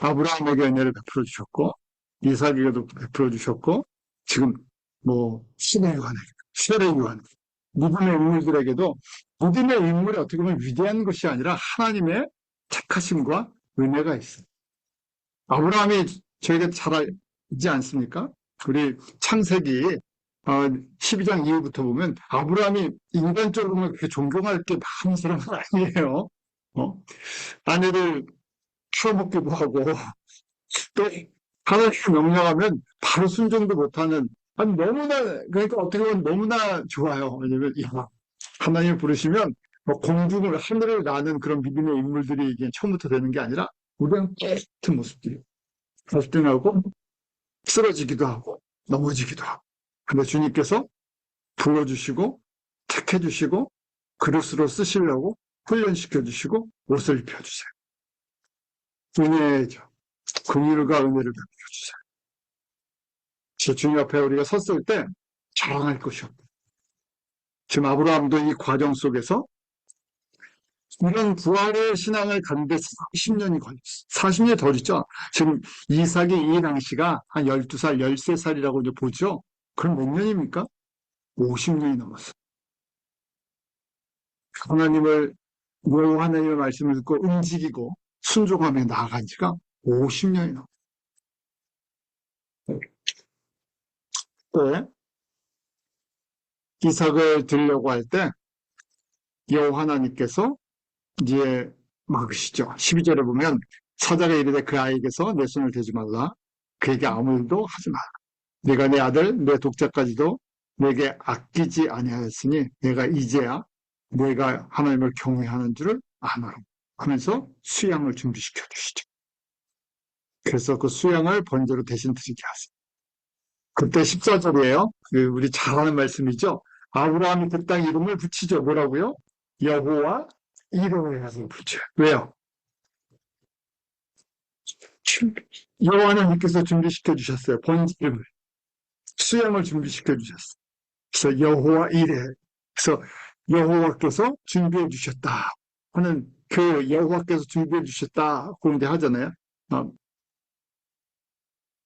아브라함에게 은혜를 베풀어 주셨고 이삭에게도 베풀어 주셨고 지금 뭐 신의 요한에게, 세례 요한, 믿음의 인물들에게도 믿음의 인물이 어떻게 보면 위대한 것이 아니라 하나님의 택하심과 은혜가 있어요. 아브라함이 저에게 잘 알지 않습니까? 우리 창세기 12장 이후부터 보면 아브라함이 인간적으로 보면 그렇게 존경할 게 많은 사람은 아니에요. 아내를 풀어먹기도 하고 또 하나님이 명령하면 바로 순종도 못하는 너무나 그러니까 어떻게 보면 너무나 좋아요. 왜냐면 하나님을 부르시면 뭐 공중을 하늘을 나는 그런 믿음의 인물들이 이게 처음부터 되는 게 아니라 우리랑 똑같은 모습들이 갈등하고 쓰러지기도 하고 넘어지기도 하고 근데 주님께서 불러주시고 택해주시고 그릇으로 쓰시려고 훈련시켜주시고 옷을 입혀주세요. 은혜죠. 긍휼과 은혜를 베풀어주세요. 제 주님 앞에 우리가 섰을 때 자랑할 것이 없고 지금 아브라함도 이 과정 속에서 이런 부활의 신앙을 갖는데 40년이 걸렸어요. 40년이 더 있죠. 지금 이삭이 이 당시가 한 12살, 13살이라고 이제 보죠. 그럼 몇 년입니까? 50년이 넘었어요. 하나님의 말씀을 듣고 움직이고 순종하며 나아간 지가 50년이 넘었어요. 또 이삭을 드리려고 할 때 여호와 하나님께서 이제 막으시죠. 12절에 보면 사자가 이르되 그 아이에게서 내 손을 대지 말라. 그에게 아무 일도 하지 마라. 내가 내 아들 내 독자까지도 내게 아끼지 아니하였으니 내가 이제야 내가 하나님을 경외하는 줄을 아노라 하면서 수양을 준비시켜 주시죠. 그래서 그 수양을 번제로 대신 드리게 하세요. 그때 14절이에요. 우리 잘 아는 말씀이죠. 아브라함이 그 땅 이름을 붙이죠. 뭐라고요? 여호와 이름을 가지고 붙여요. 왜요? 여호와 하나님께서 준비시켜 주셨어요. 번제를 수양을 준비시켜 주셨어요. 그래서 여호와 이레. 그래서 여호와께서 준비해 주셨다 하는 그 여호와께서 준비해 주셨다 그런데 하잖아요.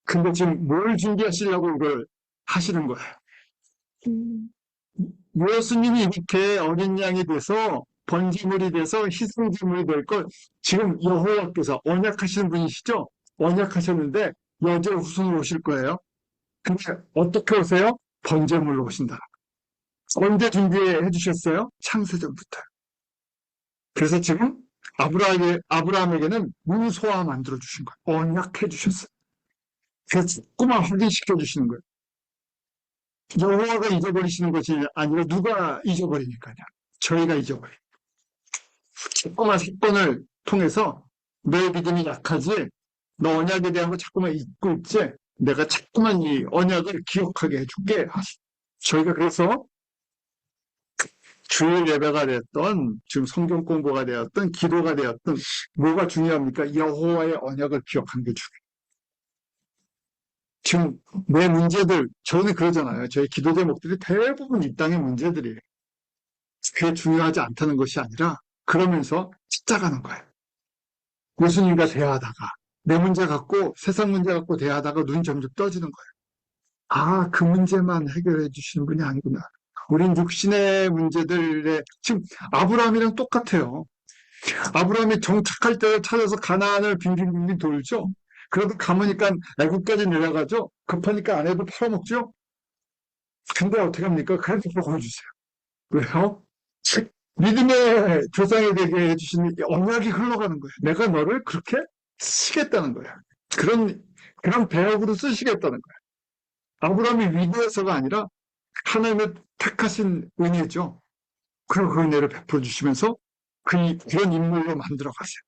근데 지금 뭘 준비하시려고 이걸 하시는 거예요? 예수님이 이렇게 어린 양이 돼서 번제물이 돼서 희생제물이 될 걸 지금 여호와께서 언약하시는 분이시죠? 언약하셨는데 여제 후손으로 오실 거예요. 근데 어떻게 오세요? 번제물로 오신다. 언제 준비해 주셨어요? 창세전부터. 그래서 지금 아브라함에게는 문소화 만들어 주신 거예요. 언약해 주셨어요. 그래서 자꾸만 확인시켜 주시는 거예요. 여호와가 잊어버리시는 것이 아니라 누가 잊어버리니까요. 저희가 잊어버려요. 자꾸만 사건을 통해서 너의 믿음이 약하지 너 언약에 대한 거 자꾸만 잊고 있지 내가 자꾸만 이 언약을 기억하게 해줄게. 저희가 그래서 주일 예배가 되었던 지금 성경 공부가 되었던 기도가 되었던 뭐가 중요합니까? 여호와의 언약을 기억하는 게 중요해요. 지금 내 문제들 저는 그러잖아요. 저희 기도 제목들이 대부분 이 땅의 문제들이에요. 그게 중요하지 않다는 것이 아니라 그러면서 찾아가는 거예요. 예수님과 대화하다가 내 문제 갖고 세상 문제 갖고 대화하다가 눈이 점점 떠지는 거예요. 아, 그 문제만 해결해 주시는 분이 아니구나. 우린 육신의 문제들에 지금 아브라함이랑 똑같아요. 아브라함이 정착할 때를 찾아서 가나안을 빙빙빙빙 돌죠. 그래도 감으니까 애국까지 내려가죠. 급하니까 아내도 팔아먹죠. 근데 어떻게 합니까? 그래도 보여주세요. 왜요? 믿음의 조상이 되게 해주신 언약이 흘러가는 거예요. 내가 너를 그렇게 쓰겠다는 거야. 그런, 그런 배역으로 쓰시겠다는 거야. 아브라함이 위대해서가 아니라 하나님의 택하신 은혜죠. 그리고 그 은혜를 베풀어 주시면서 그런 인물로 만들어 가세요.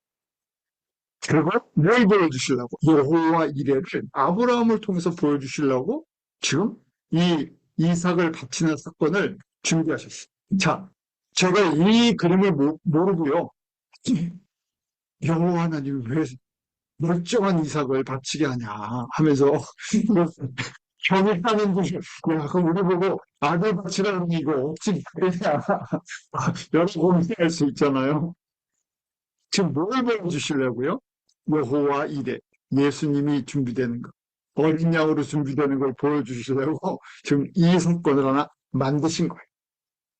그리고 뭘 보여주시려고? 여호와 이레를 아브라함을 통해서 보여주시려고 지금 이 이삭을 바치는 사건을 준비하셨어요. 자, 제가 이 그림을 모르고요. 여호와 하나님 왜 멀쩡한 이삭을 바치게 하냐 하면서 경외하는 분이 야, 그럼 우리 보고 아들 바치라는 게 이거 어찌 그러냐 여러 고민할 수 있잖아요. 지금 뭘 보여주시려고요? 여호와 이레 예수님이 준비되는 것 어린 양으로 준비되는 걸 보여주시려고 지금 이 사건을 하나 만드신 거예요.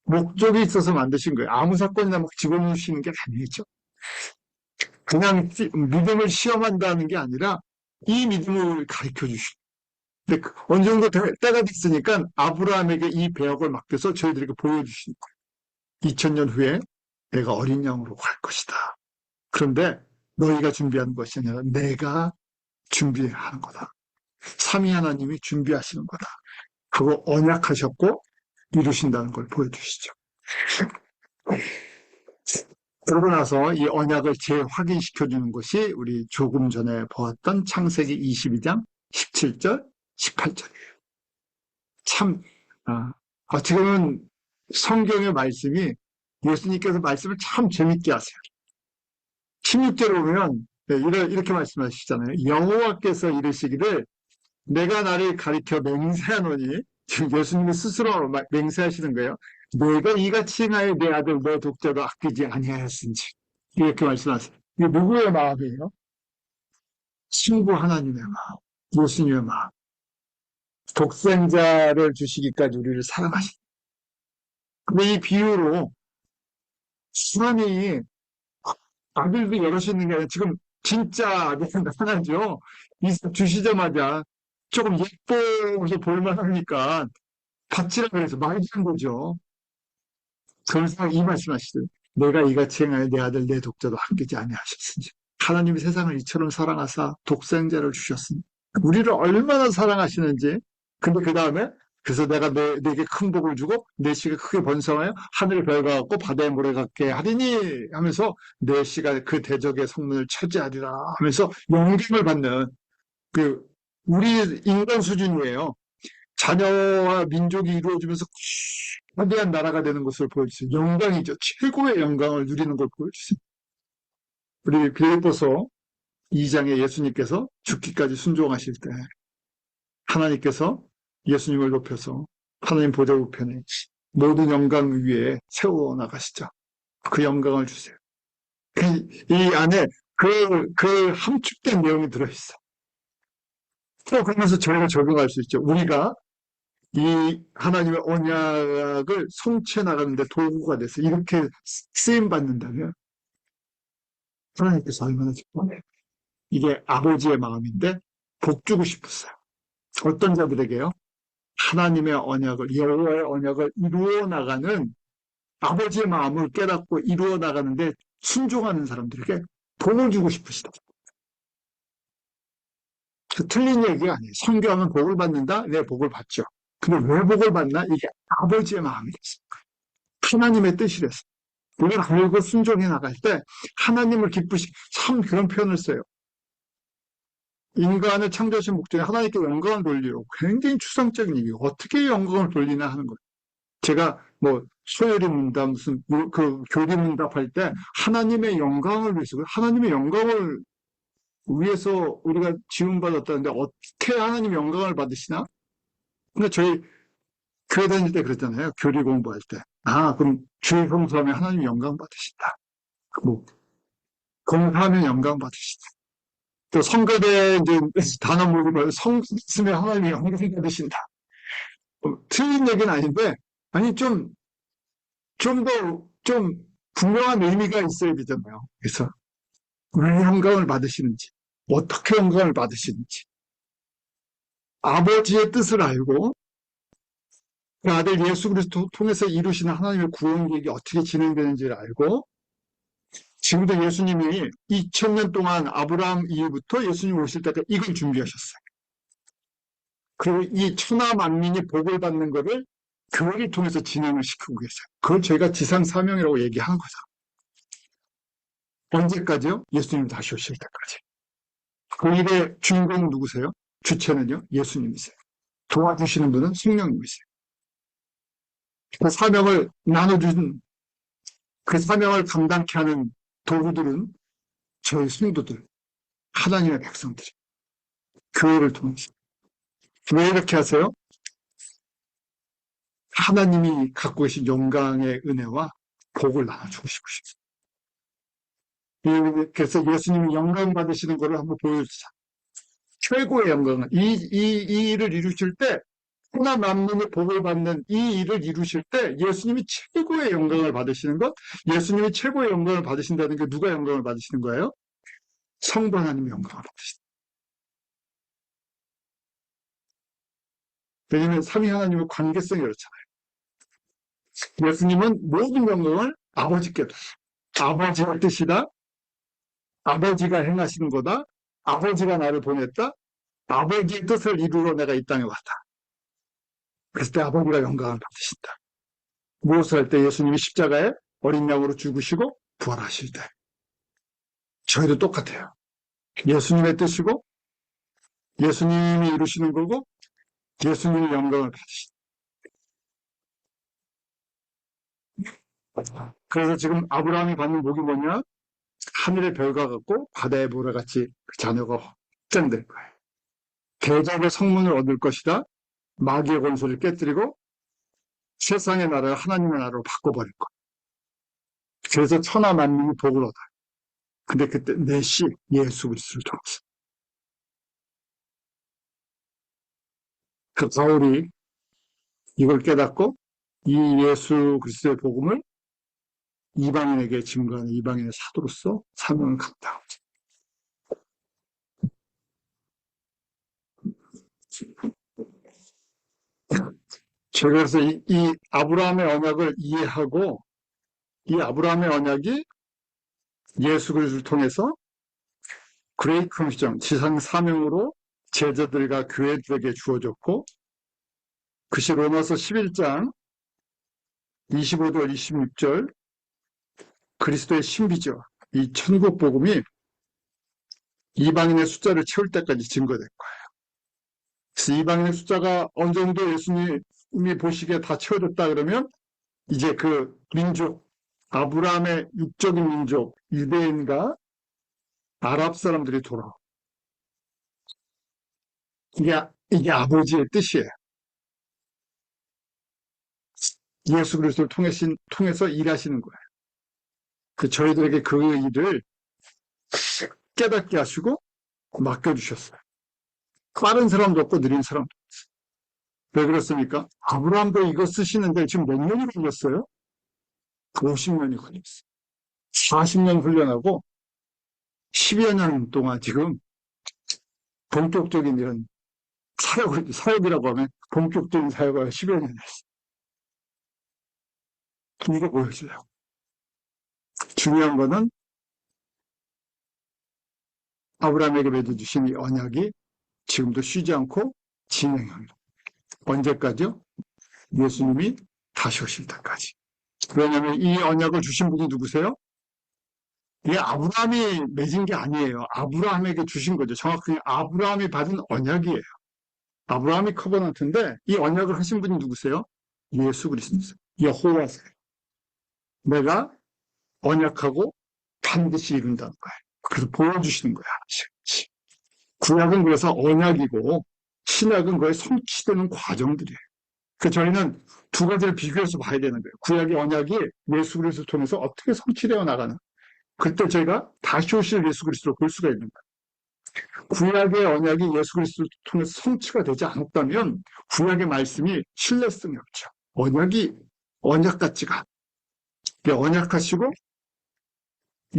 목적이 있어서 만드신 거예요. 아무 사건이나 막 집어넣으시는 게 아니죠. 그냥 믿음을 시험한다는 게 아니라 이 믿음을 가르쳐 주시고 근데 어느 정도 때가 됐으니까 아브라함에게 이 배역을 맡겨서 저희들에게 보여주신 거예요. 2000년 후에 내가 어린 양으로 갈 것이다. 그런데 너희가 준비하는 것이 아니라 내가 준비하는 거다. 삼위 하나님이 준비하시는 거다. 그거 언약하셨고 이루신다는 걸 보여주시죠. 그러고 나서 이 언약을 재확인시켜주는 것이 우리 조금 전에 보았던 창세기 22장 17절, 18절이에요. 참, 어떻게 보면 성경의 말씀이 예수님께서 말씀을 참 재밌게 하세요. 16절에 보면 이렇게 말씀하시잖아요. 여호와께서 이르시기를 내가 나를 가리켜 맹세하노니 지금 예수님이 스스로 맹세하시는 거예요. 내가 이같이 행하여 내 아들 내 독자도 아끼지 아니하였은지 이렇게 말씀하세요. 이게 누구의 마음이에요? 친구 하나님의 마음, 예수님의 마음. 독생자를 주시기까지 우리를 사랑하신. 근데 이 비유로 하나님이 아들도 여럿이 있는 게 아니라 지금 진짜 아들 하나죠. 이삭 주시자마자 조금 예뻐서 볼만하니까 받지라 그래서 말이 안 거죠. 그래서 이 말씀하시죠. 내가 이같이 행하여 내 아들 내 독자도 아끼지 아니하셨으니 하나님이 세상을 이처럼 사랑하사 독생자를 주셨으니 우리를 얼마나 사랑하시는지 근데 그 다음에 그래서 내가 내게 큰 복을 주고 내 씨가 크게 번성하여 하늘의 별과 같고 바다의 모래 같게 하리니 하면서 내 씨가 그 대적의 성문을 차지하리라 하면서 영광을 받는 그 우리 인간 수준이에요. 자녀와 민족이 이루어지면서 거대한 나라가 되는 것을 보여주세요. 영광이죠. 최고의 영광을 누리는 걸 보여주세요. 우리 빌립보서 2장에 예수님께서 죽기까지 순종하실 때 하나님께서 예수님을 높여서 하나님 보좌 우편에 모든 영광 위에 세워나가시죠. 그 영광을 주세요. 이 안에 그 함축된 내용이 들어있어요. 또 그러면서 저희가 적용할 수 있죠. 우리가 이 하나님의 언약을 성취해 나가는데 도구가 돼서 이렇게 쓰임 받는다면 하나님께서 얼마나 기뻐해요. 이게 아버지의 마음인데 복 주고 싶었어요. 어떤 자들에게요? 하나님의 언약을 여호와의 언약을 이루어 나가는 아버지의 마음을 깨닫고 이루어 나가는데 순종하는 사람들에게 복을 주고 싶으시다. 틀린 얘기가 아니에요. 성교하면 복을 받는다? 네, 복을 받죠. 근데 왜 복을 받나? 이게 아버지의 마음이랬어요. 하나님의 뜻이랬어요. 우리가 알고 순종해 나갈 때 하나님을 참 그런 표현을 써요. 인간을 창조하신 목적이 하나님께 영광을 돌리려고 굉장히 추상적인 얘기예요. 어떻게 영광을 돌리나 하는 거예요. 제가 뭐 소요리 문답 무슨 그 교리 문답할 때 하나님의 영광을 위해서 하나님의 영광을 위해서 우리가 지원받았다는데 어떻게 하나님 영광을 받으시나? 근데 저희 교회 다닐 때 그랬잖아요. 교리 공부할 때. 그럼 주의 성수하면 하나님 영광 받으신다. 뭐 공사하면 영광 받으신다. 또 성가대 이제 단어 모르면 성쓰면 하나님이 영광 받으신다. 틀린 얘기는 아닌데 아니 좀 분명한 의미가 있어야 되잖아요. 그래서 왜 영광을 받으시는지 어떻게 영광을 받으시는지, 아버지의 뜻을 알고 그 아들 예수 그리스도 통해서 이루시는 하나님의 구원 계획이 어떻게 진행되는지를 알고, 지금도 예수님이 2000년 동안 아브라함 이후부터 예수님 오실 때까지 이걸 준비하셨어요. 그리고 이 천하 만민이 복을 받는 것을 교회를 통해서 진행을 시키고 계세요. 그걸 저희가 지상 사명이라고 얘기하는 거죠. 언제까지요? 예수님 다시 오실 때까지. 그 일의 주인공은 누구세요? 주체는요? 예수님이세요. 도와주시는 분은 성령님이세요. 그 사명을 나눠준, 그 사명을 감당케 하는 도구들은 저희 성도들, 하나님의 백성들이 교회를 통해서. 왜 이렇게 하세요? 하나님이 갖고 계신 영광의 은혜와 복을 나눠주고 싶으십니다. 그래서 예수님이 영광 받으시는 것을 한번 보여주자. 최고의 영광은 이 일을 이루실 때, 하나 만민의 복을 받는 이 일을 이루실 때 예수님이 최고의 영광을 받으시는 것, 예수님이 최고의 영광을 받으신다는 게 누가 영광을 받으시는 거예요? 성부 하나님의 영광을 받으신다. 왜냐하면 삼위 하나님의 관계성이 그렇잖아요. 예수님은 모든 영광을 아버지께 뒀어요. 아버지의 뜻이다. 아버지가 행하시는 거다. 아버지가 나를 보냈다. 아버지의 뜻을 이루러 내가 이 땅에 왔다. 그랬을 때 아버지가 영광을 받으신다. 무엇을 할 때? 예수님이 십자가에 어린 양으로 죽으시고 부활하실 때. 저희도 똑같아요. 예수님의 뜻이고 예수님이 이루시는 거고 예수님의 영광을 받으신다. 그래서 지금 아브라함이 받는 복이 뭐냐? 하늘의 별과 같고 바다의 모래같이 그 자녀가 확장될 거예요. 대적의 성문을 얻을 것이다. 마귀의 권세를 깨뜨리고 세상의 나라를 하나님의 나라로 바꿔버릴 거예요. 그래서 천하 만민이 복을 얻어요. 근데 그때 내시 예수 그리스도를 통해서. 그 바울이 이걸 깨닫고 이 예수 그리스도의 복음을 이방인에게 증거하는 이방인의 사도로서 사명을 감당하고 제가 그래서 이 아브라함의 언약을 이해하고 이 아브라함의 언약이 예수 그리스도를 통해서 그레이트 커미션 지상 사명으로 제자들과 교회들에게 주어졌고, 그것이 로마서 11장 25절 26절 그리스도의 신비죠. 이 천국 복음이 이방인의 숫자를 채울 때까지 증거될 거예요. 그래서 이방인의 숫자가 어느 정도 예수님이 보시기에 다 채워졌다 그러면 이제 그 민족, 아브라함의 육적인 민족, 유대인과 아랍 사람들이 돌아오고, 이게 아버지의 뜻이에요. 예수 그리스도를 통해서 일하시는 거예요. 저희들에게 그 일을 깨닫게 하시고 맡겨주셨어요. 빠른 사람도 없고 느린 사람도 없어요. 왜 그렇습니까? 아브라함도 이거 쓰시는데 지금 몇 년이 걸렸어요? 50년이 걸렸어요. 40년 훈련하고 10여 년 동안 지금 본격적인 이런 사역이라고 하면 본격적인 사역을 10여 년 했어요. 이거 보여주려고. 중요한 거는 아브라함에게 맺어주신 이 언약이 지금도 쉬지 않고 진행합니다. 언제까지요? 예수님이 다시 오실 때까지. 왜냐하면 이 언약을 주신 분이 누구세요? 이게 아브라함이 맺은 게 아니에요. 아브라함에게 주신 거죠. 정확하게 아브라함이 받은 언약이에요. 아브라함이 커버넌트인데 이 언약을 하신 분이 누구세요? 예수 그리스도세요. 여호와세요. 내가 언약하고 반드시 이룬다는 거예요. 그래서 보여주시는 거야. 구약은 그래서 언약이고 신약은 거의 성취되는 과정들이에요. 그래서 저희는 두 가지를 비교해서 봐야 되는 거예요. 구약의 언약이 예수 그리스도를 통해서 어떻게 성취되어 나가는, 그때 저희가 다시 오실 예수 그리스도를 볼 수가 있는 거예요. 구약의 언약이 예수 그리스도를 통해서 성취가 되지 않았다면 구약의 말씀이 신뢰성이 없죠. 언약이 언약 같지가 않아요. 언약하시고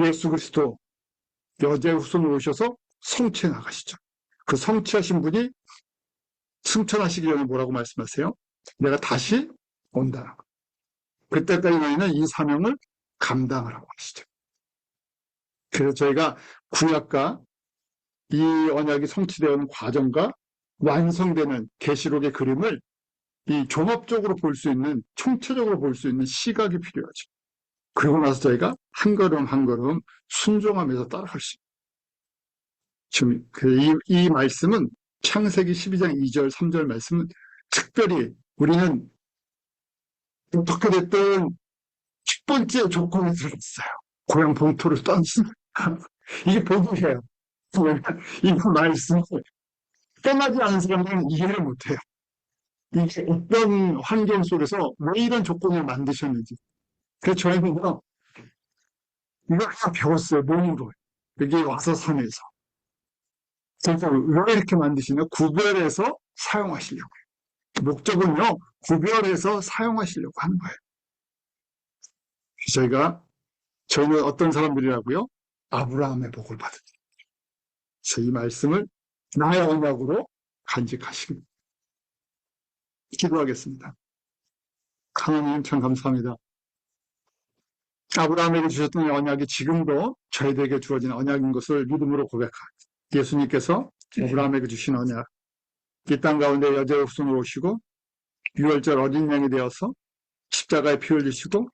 예수 그리스도 여자의 후손으로 오셔서 성취해 나가시죠. 그 성취하신 분이 승천하시기 전에 뭐라고 말씀하세요? 내가 다시 온다. 그때까지 너희는 이 사명을 감당하라고 하시죠. 그래서 저희가 구약과 이 언약이 성취되는 과정과 완성되는 계시록의 그림을 이 종합적으로 볼 수 있는, 총체적으로 볼 수 있는 시각이 필요하죠. 그리고 나서 저희가 한 걸음 한 걸음 순종하면서 따라갈 수 있습니다. 지금 이 말씀은 창세기 12장 2절, 3절 말씀은 특별히 우리는 어떻게 됐든 첫 번째 조건에 들어있어요. 고향 본토를 떠났습니다. 이게 복이에요. 이 말씀을 떠나지 않은 사람들은 이해를 못해요. 이게 어떤 환경 속에서 왜 이런 조건을 만드셨는지. 그래서 저희는요, 이거 하나 배웠어요, 몸으로. 여기 와서 산에서. 그래서 왜 이렇게 만드시냐? 구별해서 사용하시려고. 목적은요, 구별해서 사용하시려고 하는 거예요. 저희는 어떤 사람들이라고요? 아브라함의 복을 받은. 그래서 이 말씀을 나의 언약으로 간직하시기. 기도하겠습니다. 하나님 참 감사합니다. 아브라함에게 주셨던 언약이 지금도 저희들에게 주어진 언약인 것을 믿음으로 고백합니다. 예수님께서 아브라함에게 주신 언약, 이 땅 가운데 여자의 후손으로 오시고 유월절 어린 양이 되어서 십자가에 피 흘리시고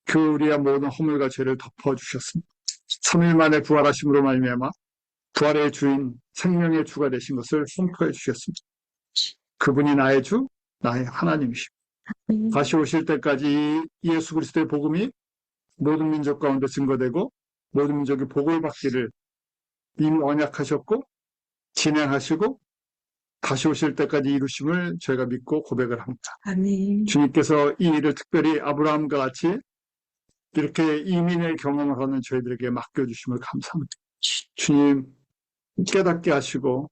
그 우리의 모든 허물과 죄를 덮어주셨습니다. 3일 만에 부활하심으로 말미암아 부활의 주인, 생명의 주가 되신 것을 선포해 주셨습니다. 그분이 나의 주, 나의 하나님이십니다. 다시 오실 때까지 예수 그리스도의 복음이 모든 민족 가운데 증거되고 모든 민족이 복을 받기를 이미 언약하셨고 진행하시고 다시 오실 때까지 이루심을 저희가 믿고 고백을 합니다. 아멘. 주님께서 이 일을 특별히 아브라함과 같이 이렇게 이민의 경험을 하는 저희들에게 맡겨주심을 감사합니다. 주님 깨닫게 하시고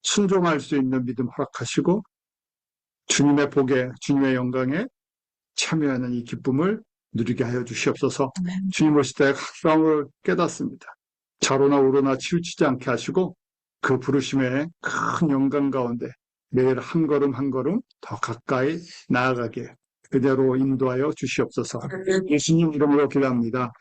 순종할 수 있는 믿음 허락하시고 주님의 복에 주님의 영광에 참여하는 이 기쁨을 누리게 하여 주시옵소서. 주님 오실 때 각성을 깨닫습니다. 좌로나 우로나 치우치지 않게 하시고 그 부르심의 큰 영광 가운데 매일 한 걸음 한 걸음 더 가까이 나아가게 그대로 인도하여 주시옵소서. 예수님 이름으로 기도합니다.